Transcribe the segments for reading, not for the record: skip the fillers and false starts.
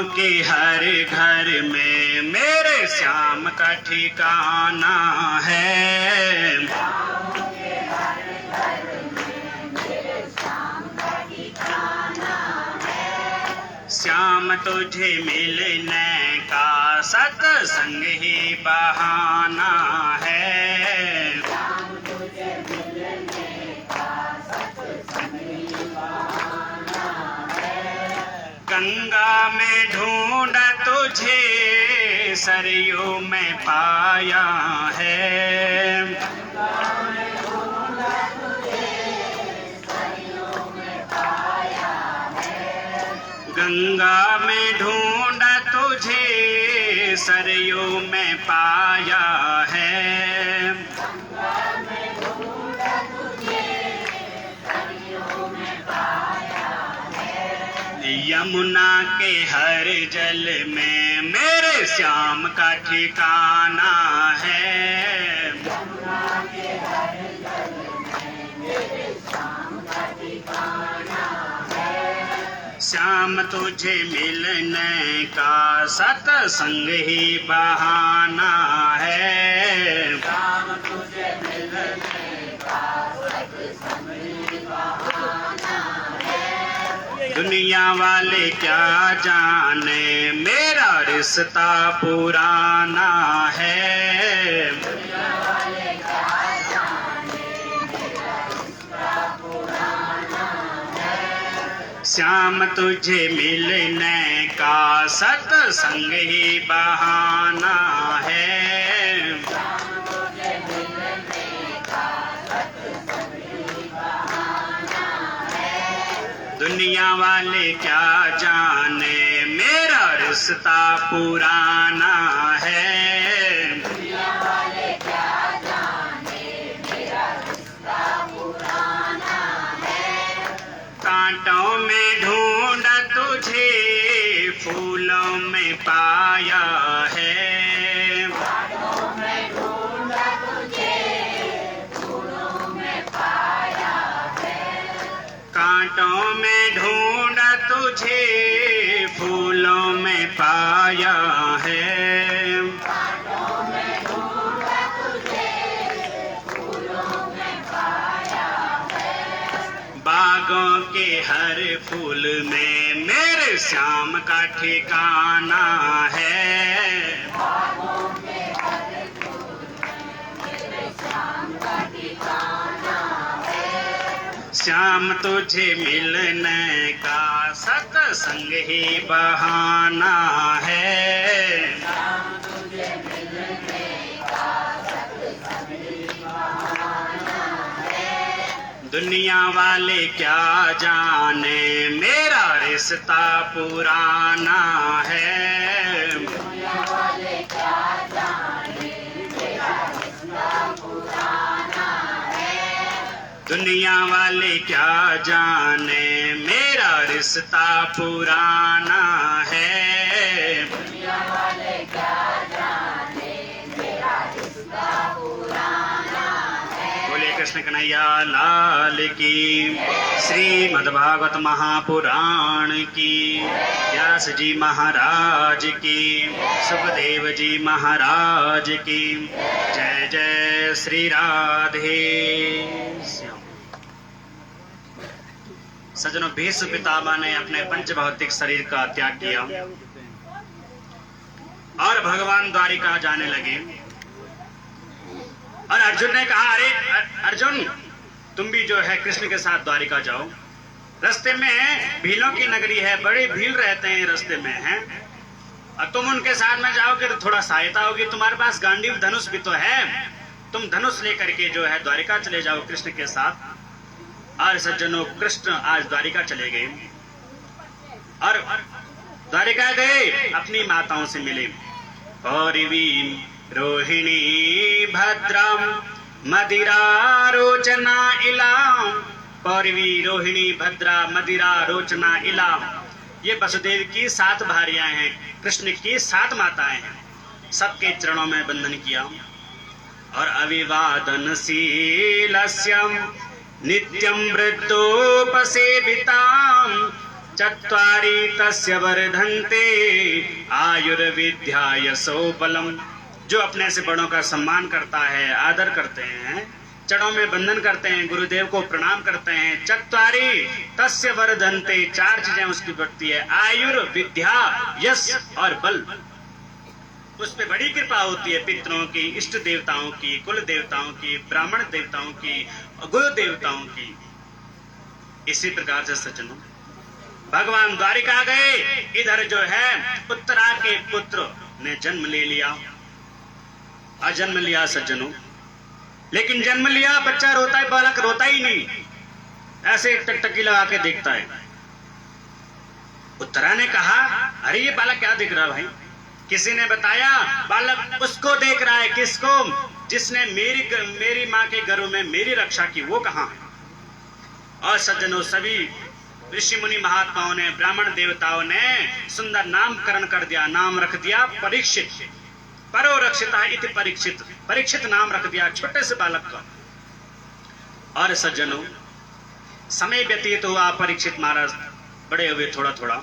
के हर घर में मेरे श्याम का ठिकाना है। श्याम तुझे मिलने का सत्संग ही बहाना है। गंगा में ढूंढा तुझे सरयू में पाया है। गंगा में ढूंढा तुझे सरयू में पाया है। यमुना के हर जल में मेरे श्याम का ठिकाना है। श्याम तुझे मिलने का सत्संग ही बहाना है। श्याम तुझे मिलने का सत्संग ही बहाना है। दुनिया वाले क्या जाने मेरा रिश्ता पुराना है। दुनिया वाले क्या श्याम तुझे मिलने का सत्संग ही बहाना है। दुनिया वाले क्या जाने मेरा रिश्ता पुराना है। कांटों में ढूंढा तुझे फूलों में पाया है। कांटों में ढूंढा तुझे फूलों में पाया है। कांटों में ढूंढा तुझे फूलों में पाया है। बागों के हर फूल में मेरे श्याम का ठिकाना है। बागों के हर फूल में मेरे श्याम का ठिकाना है। श्याम तुझे मिलने का सत्संग ही बहाना है। श्याम तुझे मिलने का सत्संग ही बहाना है। दुनिया वाले क्या जाने मेरा रिश्ता पुराना है। दुनिया वाले क्या जाने मेरा रिश्ता पुराना है। दुनिया वाले क्या जाने मेरा रिश्ता पुराना है। दुनिया वाले क्या जाने मेरा रिश्ता पुराना है। बोले कृष्ण कन्हैया लाल की। श्रीमद्भागवत महापुराण की। व्यास जी महाराज की। सुखदेव जी महाराज की। जय जय श्री राधे श्याम। सज्जनों, भीष्म पितामह ने अपने पंचभौतिक शरीर का त्याग किया और भगवान द्वारिका जाने लगे। और अर्जुन ने कहा, अरे अर्जुन, तुम भी जो है कृष्ण के साथ द्वारिका जाओ। रास्ते में भीलों की नगरी है, बड़े भील रहते हैं रास्ते में हैं, और तुम उनके साथ में जाओगे तो थोड़ा सहायता होगी। तुम्हारे पास गांडीव धनुष भी तो है, तुम धनुष लेकर के जो है द्वारिका चले जाओ कृष्ण के साथ। और सज्जनों, कृष्ण आज द्वारिका चले गए और द्वारिका गए, अपनी माताओं से मिले। पौरवी रोहिणी भद्रम मदिरा रोचना इलाम। पौरवी रोहिणी भद्रा मदिरा रोचना इलाम, ये वसुदेव की 7 भार्यां हैं, कृष्ण की 7 माताएं हैं। सबके चरणों में बंधन किया। और अविवादन शीलस्यम नित्यम वृद्धोपसेविताम चत्वारि तस्य वर्धन्ते आयुर्विद्या यशो बलम। जो अपने से बड़ों का सम्मान करता है, आदर करते हैं, चरणों में बंधन करते हैं, गुरुदेव को प्रणाम करते हैं, चत्वारि तस्य वर्धन्ते, 4 चीजें उसकी बढ़ती है, आयुर्विद्या यश और बल। उस पे बड़ी कृपा होती है पितरों की, इष्ट देवताओं की, कुल देवताओं की, ब्राह्मण देवताओं की, गुरु देवताओं की। इसी प्रकार से सज्जनों भगवान द्वारिका गए। इधर जो है उत्तरा के पुत्र ने जन्म ले लिया, जन्म लिया सज्जनों। लेकिन जन्म लिया, बच्चा रोता है, बालक रोता ही नहीं, ऐसे टकटकी लगा के देखता है। उत्तरा ने कहा, अरे ये बालक क्या देख रहा है भाई? किसी ने बताया बालक उसको देख रहा है। किसको? जिसने मेरी माँ के गर्भ में मेरी रक्षा की, वो कहाँ है? और सज्जनों सभी ऋषि मुनि महात्माओं ने, ब्राह्मण देवताओं ने सुंदर नामकरण कर दिया। नाम रख दिया परीक्षित, परो रक्षिता इति परीक्षित। परीक्षित नाम रख दिया छोटे से बालक का। और सज्जनों समय व्यतीत हुआ, परीक्षित महाराज बड़े हुए थोड़ा थोड़ा।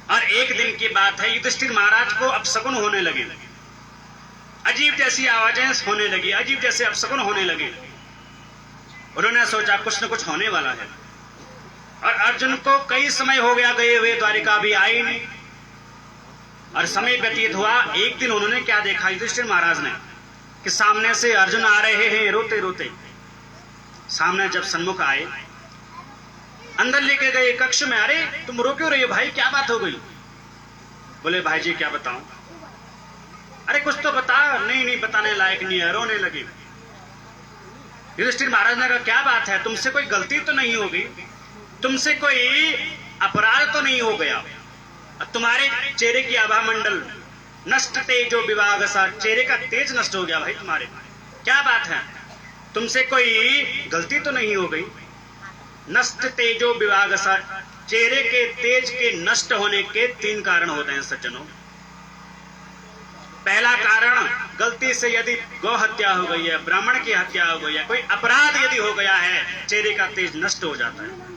और एक दिन की बात है, युधिष्ठिर महाराज को अपशकुन होने लगे, अजीब जैसी आवाजें होने लगी, अजीब जैसे अपशकुन होने लगे। उन्होंने सोचा कुछ न कुछ होने वाला है। और अर्जुन को कई समय हो गया गए हुए, द्वारिका भी आई नहीं। और समय व्यतीत हुआ। एक दिन उन्होंने क्या देखा युधिष्ठिर महाराज ने, कि सामने से अर्जुन आ रहे हैं रोते रोते। सामने जब सन्मुख आए, अंदर लेके गए कक्ष में। अरे तुम रो क्यों रही हो भाई, क्या बात हो गई? बोले भाई जी क्या बताऊं? अरे कुछ तो बता। नहीं बताने लायक नहीं है, रोने लगे। युधिष्ठिर महाराज ने कहा क्या बात है, तुमसे कोई गलती तो नहीं होगी, तुमसे कोई अपराध तो नहीं हो गया? तुम्हारे चेहरे की आभा मंडल नष्ट तेजो विभाग सा, चेहरे का तेज नष्ट हो गया भाई तुम्हारे, क्या बात है? तुमसे कोई गलती तो नहीं हो गई? नष्ट तेजो विभाग सा, चेहरे के तेज के नष्ट होने के 3 कारण होते हैं सज्जनों। पहला कारण, गलती से यदि गौ हत्या हो गई है, ब्राह्मण की हत्या हो गई है, कोई अपराध यदि हो गया है, चेहरे का तेज नष्ट हो जाता है।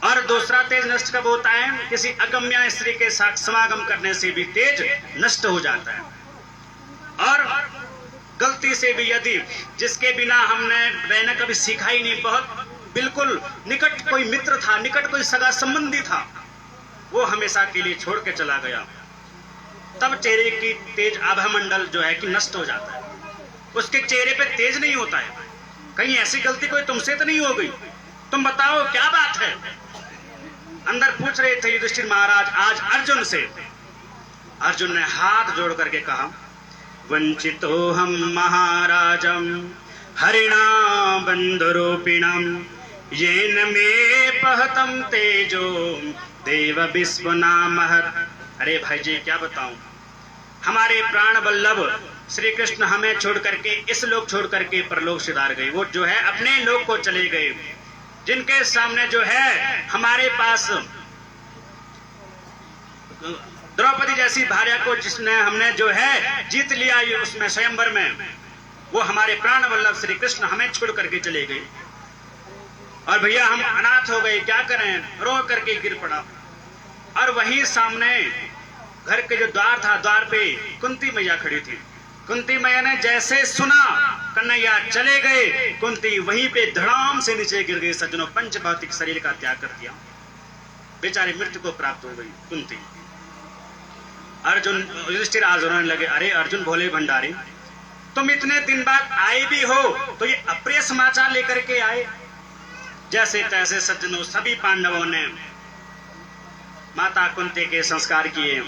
और दूसरा तेज नष्ट कब होता है? किसी अगम्य स्त्री के साथ समागम करने से भी तेज नष्ट हो जाता है। और गलती से भी यदि जिसके बिना हमने रहना कभी सीखा ही नहीं, बहुत बिल्कुल निकट कोई मित्र था, निकट कोई सगा संबंधी था, वो हमेशा के लिए छोड़ के चला गया, तब चेहरे की तेज आभा मंडल जो है कि नष्ट हो जाता है, उसके चेहरे पे तेज नहीं होता है। कहीं ऐसी गलती कोई तुमसे तो नहीं हो गई? तुम बताओ क्या बात है? अंदर पूछ रहे थे युधिष्ठिर महाराज आज अर्जुन से। अर्जुन ने हाथ जोड़ करके कहा, वंचितो हम महाराजम हरिणा बंधुरूपिणम येन मे पहतम तेजो देव विश्वनामहत। अरे भाई जी क्या बताऊं, हमारे प्राण वल्लभ श्री कृष्ण हमें छोड़ करके, इस लोक छोड़ करके परलोक सिधार गए। वो जो है अपने लोक को चले गए, जिनके सामने जो है हमारे पास द्रौपदी जैसी भार्या को जिसने हमने जो है जीत लिया उसमें स्वयंवर में, वो हमारे प्राण वल्लभ श्री कृष्ण हमें छोड़ करके चले गए। और भैया हम अनाथ हो गए, क्या करें? रो करके गिर पड़ा। और वहीं सामने घर के जो द्वार था, द्वार पे कुंती मैया खड़ी थी। कुंती मैया ने जैसे सुना कन्हैया चले गए, कुंती वहीं पे धड़ाम से नीचे गिर गई। सज्जनों पंच भौतिक शरीर का त्याग कर दिया, बेचारी मृत्यु को प्राप्त हो गई कुंती। अर्जुन युधिष्ठिर आज रोने लगे, अरे अर्जुन भोले भंडारी, तुम इतने दिन बाद आए भी हो तो ये अप्रिय समाचार लेकर के आए? जैसे तैसे सज्जनों सभी पांडवों ने माता कुंती के संस्कार किए।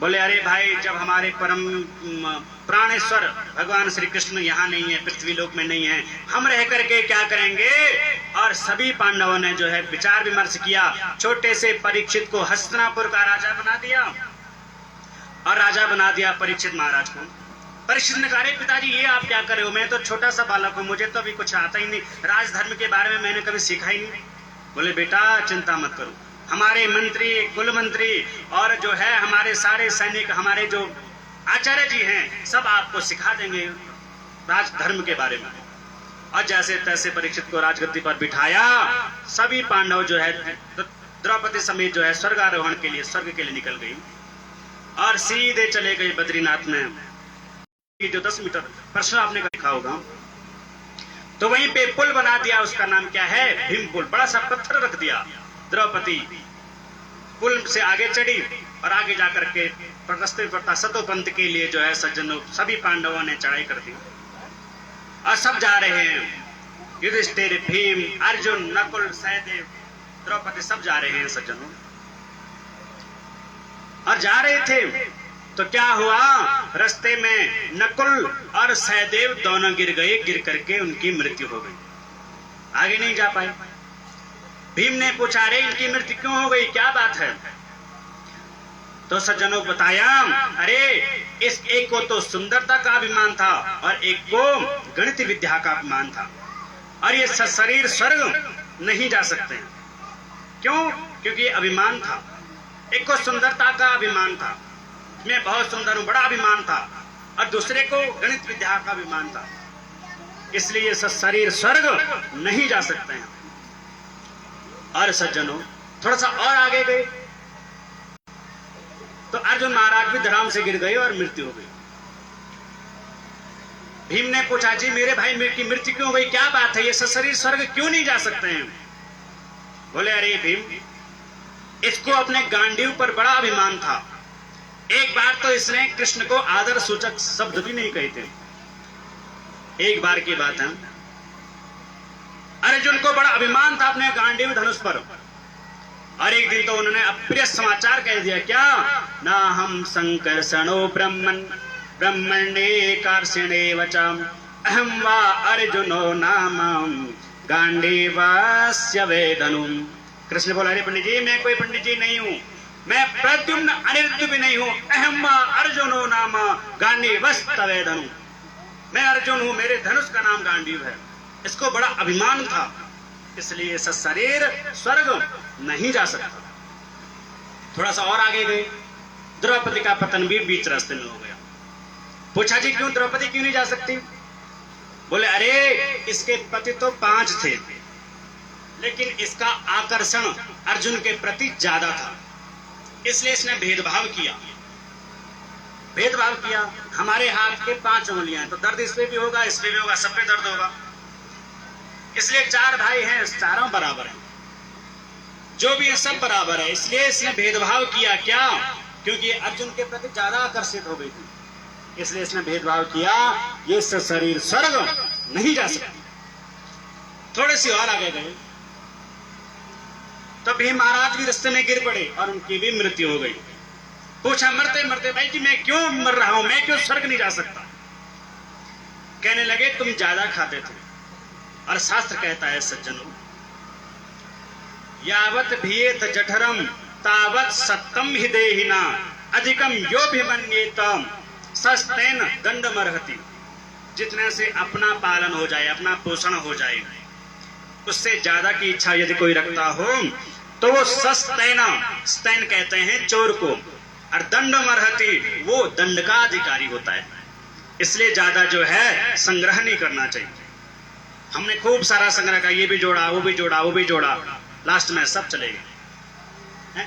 बोले अरे भाई, जब हमारे परम प्राणेश्वर भगवान श्री कृष्ण यहाँ नहीं है, पृथ्वी लोक में नहीं है, हम रह करके क्या करेंगे? और सभी पांडवों ने जो है विचार विमर्श किया। छोटे से परीक्षित को हस्तिनापुर का राजा बना दिया, और राजा बना दिया परीक्षित महाराज को। परीक्षित ने कहा, पिताजी ये आप क्या कर रहे हो? मैं तो छोटा सा बालक हूँ, मुझे तो अभी कुछ आता ही नहीं, राजधर्म के बारे में मैंने कभी सीखा ही नहीं। बोले बेटा चिंता मत करो, हमारे मंत्री, कुल मंत्री और जो है हमारे सारे सैनिक, हमारे जो आचार्य जी हैं, सब आपको सिखा देंगे राजधर्म के बारे में। और जैसे तैसे परीक्षित को राजगद्दी पर बिठाया। सभी पांडव जो है द्रौपदी समेत जो है स्वर्गारोहण के लिए, स्वर्ग के लिए निकल गई और सीधे चले गए बद्रीनाथ में। जो 10 मीटर प्रश्न आपने देखा होगा, तो वहीं पे पुल बना दिया, उसका नाम क्या है? भीम पुल। बड़ा सा पत्थर रख दिया। द्रौपदी पुल से आगे चढ़ी और आगे जाकर के रास्ते पर सतोपंथ के लिए जो है सज्जनों सभी पांडवों ने चढ़ाई कर दी और सब जा रहे हैं। युधिष्ठिर, भीम, अर्जुन, नकुल, सहदेव, द्रौपदी सब जा रहे हैं सज्जनों। और जा रहे थे तो क्या हुआ, रास्ते में नकुल और सहदेव दोनों गिर गए। गिर करके उनकी मृत्यु हो गई, आगे नहीं जा पाए। भीम ने पूछा, अरे इनकी मृत्यु क्यों हो गई, क्या बात है? तो सज्जनों बताया, अरे इस एक को तो सुंदरता का अभिमान था और एक को गणित विद्या का अभिमान था, और ये शरीर स्वर्ग नहीं जा सकते। क्यों? क्योंकि अभिमान था। एक को सुंदरता का अभिमान था, मैं बहुत सुंदर हूं, बड़ा अभिमान था, और दूसरे को गणित विद्या का अभिमान था, इसलिए शरीर स्वर्ग नहीं जा सकते हैं। और सज्जनों थोड़ा सा और आगे गए तो अर्जुन महाराज भी धड़ाम से गिर गए और मृत्यु हो गई। भीम ने पूछा, जी मेरे भाई की मृत्यु क्यों हो गई, क्या बात है, ये शरीर स्वर्ग क्यों नहीं जा सकते हैं? बोले, अरे भीम, इसको अपने गांडीव पर बड़ा अभिमान था। एक बार तो इसने कृष्ण को आदर सूचक शब्द भी नहीं कहे थे। एक बार की बात है, अर्जुन को बड़ा अभिमान था अपने गांडीव धनुष पर, और एक दिन तो उन्होंने अप्रिय समाचार कह दिया, क्या? ना हम संकर्षणो ब्रह्मण्ये कार्षणे वचम अहम वा अर्जुनो नाम गांडीवस्य वेदनुम। कृष्ण बोला, अरे पंडित जी, मैं कोई पंडित जी नहीं हूं, मैं प्रद्युम्न अनिरुद्ध भी नहीं हूं। अहम वा अर्जुनो नाम गांडीवस्य वेदनुम, मैं अर्जुन हूं, मेरे धनुष का नाम गांडीव है। इसको बड़ा अभिमान था, इसलिए इस शरीर स्वर्ग नहीं जा सकता। थोड़ा सा और आगे गए, द्रौपदी का पतन भी बीच रास्ते में हो गया। पूछा, जी क्यों द्रौपदी क्यों नहीं जा सकती? बोले, अरे इसके पति तो 5 थे, लेकिन इसका आकर्षण अर्जुन के प्रति ज्यादा था, इसलिए इसने भेदभाव किया। भेदभाव किया, हमारे हाथ के 5 उंगलियां हैं, तो दर्द इस पे भी होगा, इस पे भी होगा, सब पे दर्द होगा, इसलिए 4 भाई हैं, चारों बराबर हैं, जो भी है सब बराबर है, इसलिए इसने भेदभाव किया। क्या? क्योंकि अर्जुन के प्रति ज्यादा आकर्षित हो गई थी, इसलिए इसने भेदभाव किया। ये शरीर स्वर्ग नहीं जा सकता। थोड़े से और आगे गए तो भीम महाराज भी रास्ते में गिर पड़े और उनकी भी मृत्यु हो गई। पूछा मरते मरते, भाई जी मैं क्यों मर रहा हूं, मैं क्यों स्वर्ग नहीं जा सकता? कहने लगे, तुम ज्यादा खाते थे, और शास्त्र कहता है सज्जनों, यावत भियेत जठरम तावत सत्तम हि देहिना अधिकम यो भिमन्येतम सस्तेन दंडमर्हति। जितने से अपना पालन हो जाए, अपना पोषण हो जाए, उससे ज्यादा की इच्छा यदि कोई रखता हो तो वो सस्तेना, स्तैन कहते हैं चोर को, और दंडमर्हति वो दंड का अधिकारी होता है। इसलिए ज्यादा जो है संग्रह नहीं करना चाहिए। हमने खूब सारा संग्रह का, ये भी जोड़ा, वो भी जोड़ा, वो भी जोड़ा, लास्ट में सब चले गए।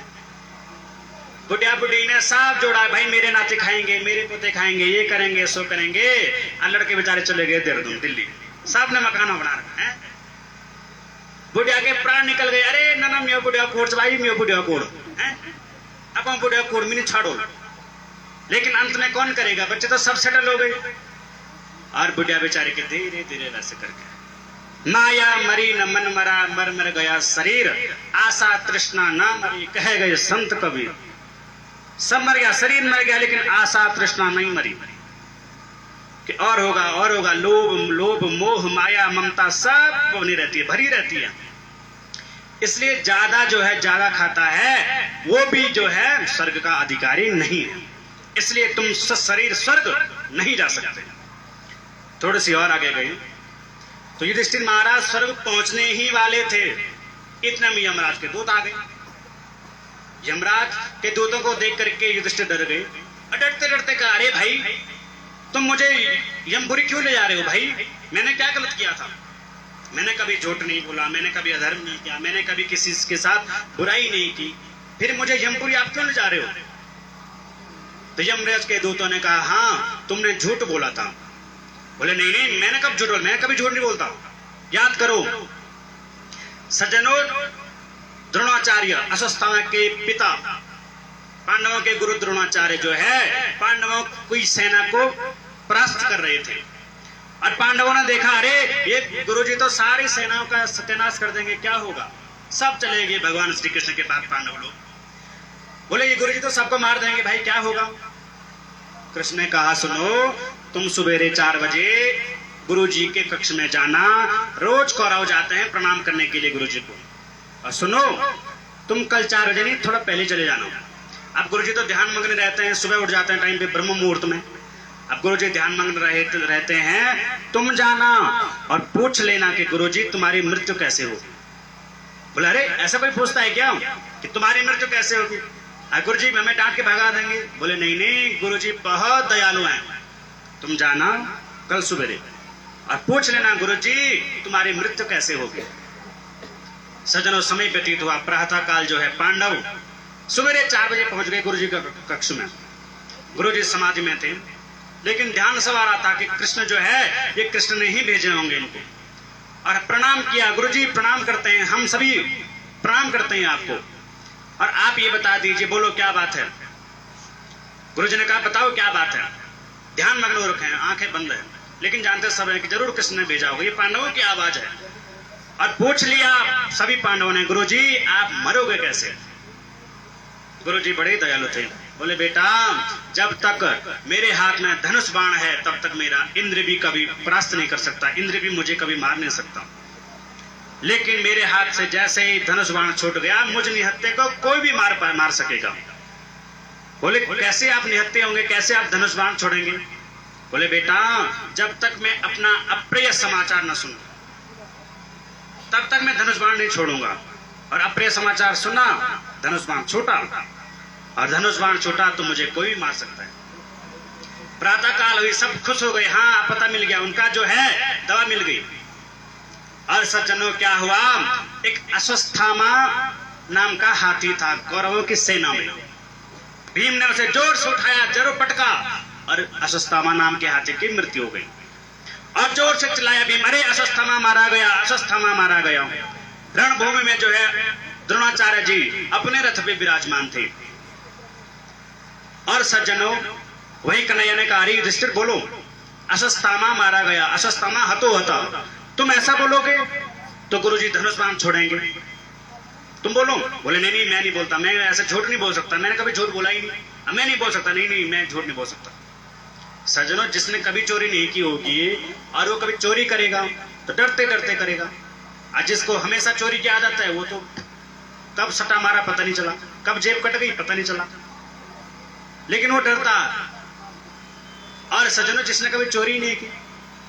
बुढ़िया बुढ़ी ने सब जोड़ा, भाई मेरे नाते खाएंगे, मेरे पोते खाएंगे, ये करेंगे, सो करेंगे, और लड़के बेचारे चले गए देहरादून, दिल्ली, सब ने मकान बना रखा है। बुढ़िया के प्राण निकल गए, अरे ना म्यो बुढ़िया कोड़ भाई, म्यो बुढ़िया कोड़ है, अब हम बुढ़िया कोड़ में नहीं छाड़ो। लेकिन अंत में कौन करेगा, बच्चे तो सब सेटल हो गए, और बुढ़िया बेचारे के धीरे धीरे वैसे करके माया मरी न मन मरा, मर मर गया शरीर, आशा तृष्णा ना मरी, कहे गए संत कबीर। सब मर गया, शरीर मर गया, लेकिन आशा तृष्णा नहीं मरी, कि और होगा और होगा। लोभ मोह माया ममता सब बनी रहती है, भरी रहती है। इसलिए ज्यादा जो है ज्यादा खाता है, वो भी जो है स्वर्ग का अधिकारी नहीं है। इसलिए तुम शरीर स्वर्ग नहीं जा सकते। थोड़ी सी और आगे गए तो युधिष्ठिर महाराज स्वर्ग पहुंचने ही वाले थे, इतने में यमराज के दूत आ गए। यमराज के दूतों को देख करके युधिष्ठिर डर गए, डरते डरते कहा, अरे भाई तुम मुझे यमपुरी क्यों ले जा रहे हो भाई, मैंने क्या गलत किया था? मैंने कभी झूठ नहीं बोला, मैंने कभी अधर्म नहीं किया, मैंने कभी किसी के साथ बुराई नहीं की, फिर मुझे यमपुरी आप क्यों ले जा रहे हो? तो यमराज के दूतों ने कहा, हाँ तुमने झूठ बोला था। बोले नहीं नहीं, मैंने कब झूठ बोला? मैं कभी झूठ नहीं बोलता। याद करो सज्जनों, द्रोणाचार्य अश्वत्थामा के पिता, पांडवों के गुरु द्रोणाचार्य जो है पांडवों की सेना को परास्त कर रहे थे। और पांडवों ने देखा, अरे ये गुरुजी तो सारी सेनाओं का सत्यानाश कर देंगे, क्या होगा? सब चले गए भगवान श्री कृष्ण के पास। पांडव लोग बोले ये गुरुजी तो सबको मार देंगे, भाई क्या होगा? कृष्ण ने कहा, सुनो, तुम सवेरे 4 बजे गुरुजी के कक्ष में जाना। रोज कौरव जाते हैं प्रणाम करने के लिए गुरुजी को। और सुनो, तुम कल 4 बजे नहीं, थोड़ा पहले चले जाना। अब गुरुजी तो ध्यान मग्न रहते हैं, सुबह उठ जाते हैं टाइम पे ब्रह्म मुहूर्त में। अब गुरुजी ध्यान मग्न रहते हैं, तुम जाना और पूछ लेना कि गुरुजी तुम्हारी मृत्यु कैसे हो। बोला, अरे ऐसा कोई पूछता है क्या कि तुम्हारी मृत्यु कैसे होगी? गुरुजी हमें डांट के भगा देंगे। बोले नहीं नहीं, गुरुजी बहुत दयालु हैं, तुम जाना कल सुबह और पूछ लेना गुरुजी तुम्हारी मृत्यु कैसे होगी। सज्जनों, समय व्यतीत हुआ, प्रातः काल जो है पांडव सवेरे 4 बजे पहुंच गए गुरुजी के कक्ष में। गुरुजी समाधि में थे, लेकिन ध्यान सब आ रहा था कि कृष्ण जो है ये कृष्ण ने ही भेजे होंगे इनको। और प्रणाम किया, गुरुजी प्रणाम करते हैं, हम सभी प्रणाम करते हैं आपको, और आप ये बता दीजिए, बोलो क्या बात है? गुरुजी ने कहा, बताओ क्या बात है? ध्यान मग्न हो रखे हैं, आंखें बंद है, लेकिन जानते सब है कि जरूर कृष्ण ने भेजा होगा, ये पांडवों की आवाज है। और पूछ लिया सभी पांडवों ने, गुरुजी आप मरोगे कैसे? गुरुजी बड़े दयालु थे, बोले बेटा जब तक मेरे हाथ में धनुष बाण है तब तक मेरा इंद्र भी कभी परास्त नहीं कर सकता, इंद्र भी मुझे कभी मार नहीं सकता। लेकिन मेरे हाथ से जैसे ही धनुष बाण छूट गया, मुझ निहत्ते को कोई भी मार सकेगा। बोले कैसे आप निहत्ते होंगे, कैसे आप धनुष बाण छोड़ेंगे? बोले बेटा जब तक मैं अपना अप्रिय समाचार न सुनूं तब तक मैं धनुष बाण नहीं छोड़ूंगा। और अप्रिय समाचार सुना, धनुष बाण छूटा, और धनुष बाण छूटा तो मुझे कोई भी मार सकता है। प्रातः काल हुई, सब खुश हो गए, हाँ पता मिल गया, उनका जो है दवा मिल गई। और सज्जनों क्या हुआ, एक अश्वत्थामा नाम का हाथी था कौरवों की सेना में। भीम ने उसे जोर से उठाया, जरूर पटका, और अश्वत्थामा नाम के हाथी की मृत्यु हो गई। और जोर से चिल्लाया भीम, अरे अश्वत्थामा मारा गया, अश्वत्थामा मारा गया। रणभूमि में जो है द्रोणाचार्य जी अपने रथ पे विराजमान थे। और सज्जनों वही कन्हैया ने कहा, युधिष्ठिर बोलो, अश्वत्थामा मारा गया, अश्वत्थामा हतो हता। तुम ऐसा बोलोगे तो गुरुजी धनुष बाण छोड़ेंगे, तुम बोलो। बोले नहीं नहीं, मैं नहीं बोलता, मैं ऐसे झूठ नहीं बोल सकता, मैंने कभी झूठ बोला ही नहीं, मैं नहीं बोल सकता, नहीं नहीं मैं झूठ नहीं बोल सकता। सज्जनों, जिसने कभी चोरी नहीं की होगी और वो कभी चोरी करेगा तो डरते डरते करेगा, और जिसको हमेशा चोरी की आदत है वो तो कब सटा मारा पता नहीं चला, कब जेब कट गई पता नहीं चला, लेकिन वो डरता। और सज्जनों, जिसने कभी चोरी नहीं की,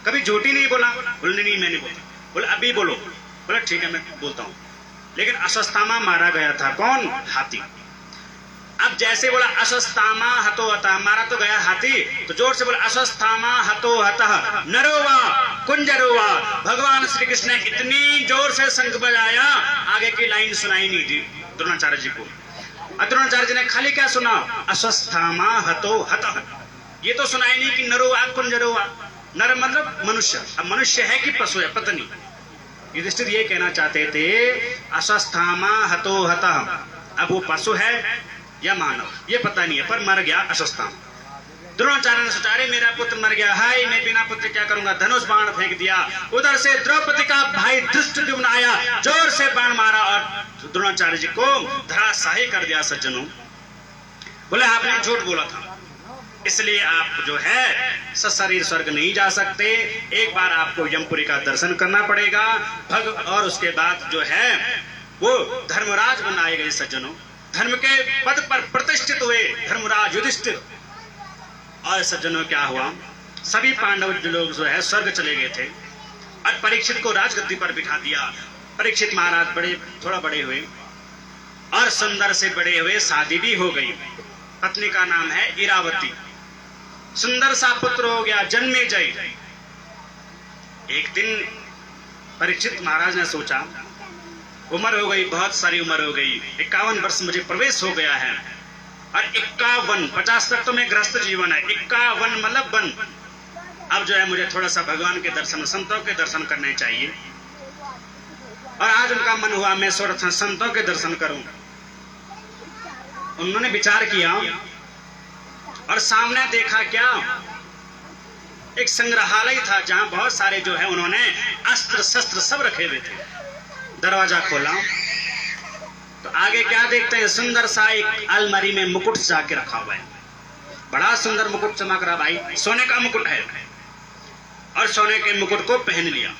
कभी झूठी नहीं बोला, बोले नहीं मैं नहीं बोलता, बोले अभी बोलो, बोले ठीक है मैं बोलता हूं। लेकिन अश्वत्थामा मारा गया था, कौन? हाथी। अब जैसे बोला अश्वत्थामा हतो हतः, मारा तो गया हाथी, तो जोर से बोला अश्वत्थामा हतो हतः नरोवा कुंजरोवा। भगवान श्री कृष्ण ने इतनी जोर से शंख बजाया, आगे की लाइन सुनाई नहीं दी द्रोणाचार्य जी को। द्रोणाचार्य जी ने खाली क्या सुना, अश्वत्थामा हतो हतः, ये तो सुनाई नहीं कि नरोवा कुंजरोवा। नर मतलब मनुष्य, अब मनुष्य है कि पशु है पता नहीं। युधिष्ठिर ये कहना चाहते थे अश्वत्थामा हतो हतः, अब वो पशु है या मानव ये पता नहीं है, पर मर गया अश्वत्थामा। द्रोणाचार्य ने सोचा, अरे मेरा पुत्र मर गया है, मैं बिना पुत्र क्या करूंगा, धनुष बाण फेंक दिया। उधर से द्रौपदी का भाई धृष्टद्युम्न आया, जोर से बाण मारा और द्रोणाचार्य जी को धराशायी कर दिया। सज्जनों बोले आपने झूठ बोला था, इसलिए आप जो है सशरीर स्वर्ग नहीं जा सकते, एक बार आपको यमपुरी का दर्शन करना पड़ेगा। और उसके बाद जो है वो धर्मराज बनाए गए। सज्जनों, धर्म के पद पर प्रतिष्ठित हुए धर्मराज युधिष्ठिर। और सज्जनों क्या हुआ, सभी पांडव लोग जो है स्वर्ग चले गए थे, और परीक्षित को राजगद्दी पर बिठा दिया। परीक्षित महाराज थोड़ा बड़े हुए और सुंदर से बड़े हुए, शादी भी हो गई। पत्नी का नाम है इरावती, सुंदर सा पुत्र हो गया जन्मेजय। एक दिन परीक्षित महाराज ने सोचा, उम्र हो गई, बहुत सारी उम्र हो गई, 51 वर्ष मुझे प्रवेश हो गया है, और 51, 50 तक तो मैं गृहस्थ जीवन है, 51 मतलब वन, अब जो है मुझे थोड़ा सा भगवान के दर्शन, संतों के दर्शन करने चाहिए। और आज उनका मन हुआ मैं थोड़ा संतों के दर्शन करूं। उन्होंने विचार किया और सामने देखा क्या, एक संग्रहालय था जहां बहुत सारे जो है उन्होंने अस्त्र शस्त्र सब रखे हुए थे। दरवाजा खोला तो आगे क्या देखते हैं, सुंदर सा एक अलमारी में मुकुट जाके रखा हुआ है, बड़ा सुंदर मुकुट चमक रहा भाई, सोने का मुकुट है। और सोने के मुकुट को पहन लिया,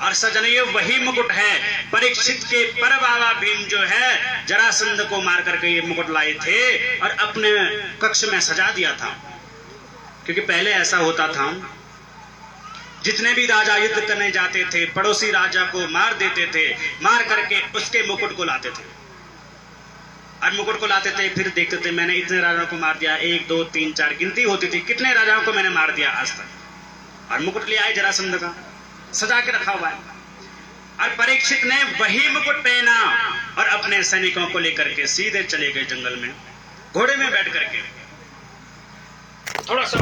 और सजन ये वही मुकुट है परीक्षित के पर बाबा भीम जो है जरासंध को मार करके ये मुकुट लाए थे और अपने कक्ष में सजा दिया था। क्योंकि पहले ऐसा होता था, जितने भी राजा युद्ध करने जाते थे पड़ोसी राजा को मार देते थे, मार करके उसके मुकुट को लाते थे, और मुकुट को लाते थे, फिर देखते थे मैंने इतने राजाओं को मार दिया, 1 2 3 4 गिनती होती थी कितने राजाओं को मैंने मार दिया आज तक, और मुकुट ले आए जरासंध का, सजा के रखा हुआ है। और परीक्षित ने वही मुकुट पहना और अपने सैनिकों को लेकर के सीधे चले गए जंगल में, घोड़े में बैठ करके। थोड़ा सा